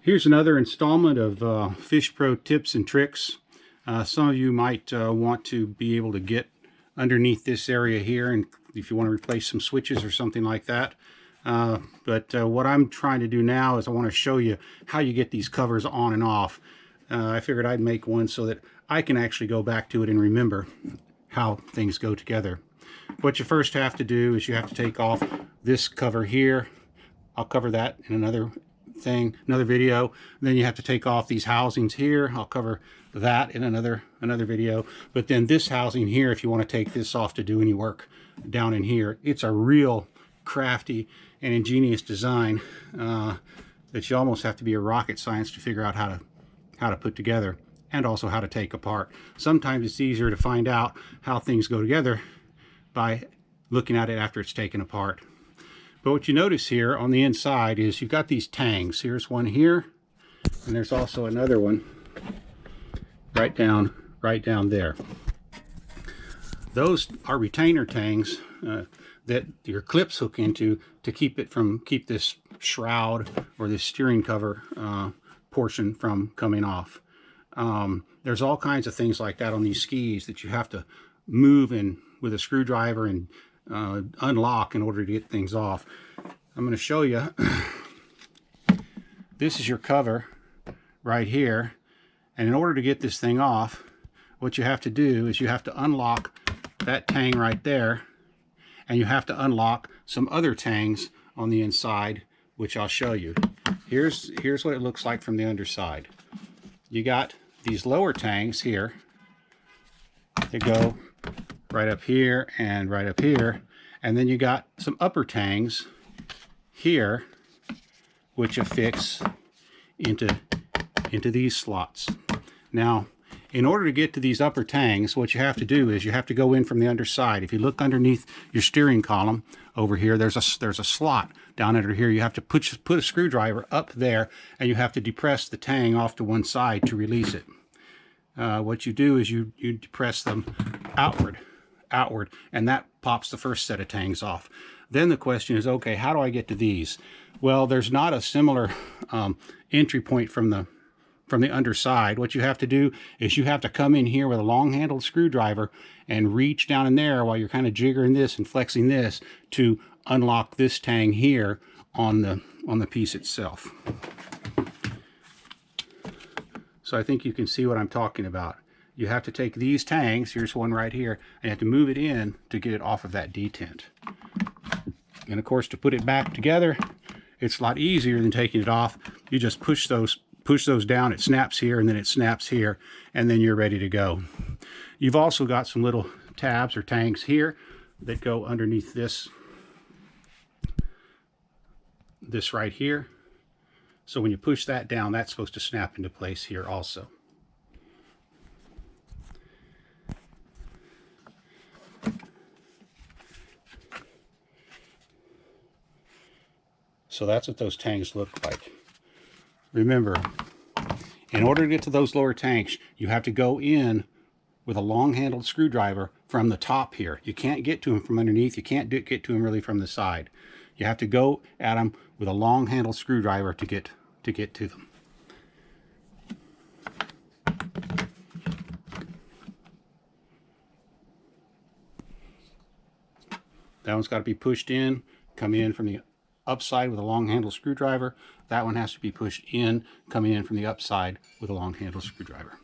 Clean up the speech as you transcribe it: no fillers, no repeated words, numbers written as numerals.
Here's another installment of FishPro tips and tricks. Some of you might want to be able to get underneath this area here, and if you want to replace some switches or something like that. But what I'm trying to do now is I want to show you how you get these covers on and off. I figured I'd make one so that I can actually go back to it and remember how things go together. What you first have to do is you have to take off this cover here. I'll cover that in another video. Then you have to take off these housings here. I'll cover that in another video. But then this housing here, if you want to take this off to do any work down in here, it's a real crafty and ingenious design that you almost have to be a rocket science to figure out how to put together, and also how to take apart. Sometimes it's easier to find out how things go together by looking at it after it's taken apart. But what you notice here on the inside is you've got these tangs. Here's one here, and there's also another one right down there. Those are retainer tangs that your clips hook into to keep this shroud or this steering cover portion from coming off. There's all kinds of things like that on these skis that you have to move in with a screwdriver and unlock in order to get things off. I'm going to show you. This is your cover right here, and in order to get this thing off, what you have to do is you have to unlock that tang right there, and you have to unlock some other tangs on the inside, which I'll show you. Here's what it looks like from the underside. You got these lower tangs here that go right up here and right up here, and then you got some upper tangs here which affix into these slots. Now, in order to get to these upper tangs, what you have to do is you have to go in from the underside. If you look underneath your steering column over here, there's a slot down under here. You have to put a screwdriver up there, and you have to depress the tang off to one side to release it. What you do is you depress them outward, and that pops the first set of tangs off. Then the question is, okay, how do I get to these? Well, there's not a similar entry point from the underside. What you have to do is you have to come in here with a long-handled screwdriver and reach down in there while you're kind of jiggering this and flexing this to unlock this tang here on the piece itself. So I think you can see what I'm talking about. You have to take these tangs, here's one right here, and you have to move it in to get it off of that detent. And of course, to put it back together, it's a lot easier than taking it off. You just push those down, it snaps here, and then it snaps here, and then you're ready to go. You've also got some little tabs or tangs here that go underneath this right here. So when you push that down, that's supposed to snap into place here also. So that's what those tangs look like. Remember, in order to get to those lower tanks, you have to go in with a long-handled screwdriver from the top here. You can't get to them from underneath. You can't get to them really from the side. You have to go at them with a long-handled screwdriver to get to them. That one's got to be pushed in, come in from the upside with a long-handled screwdriver. That one has to be pushed in, coming in from the upside with a long-handled screwdriver.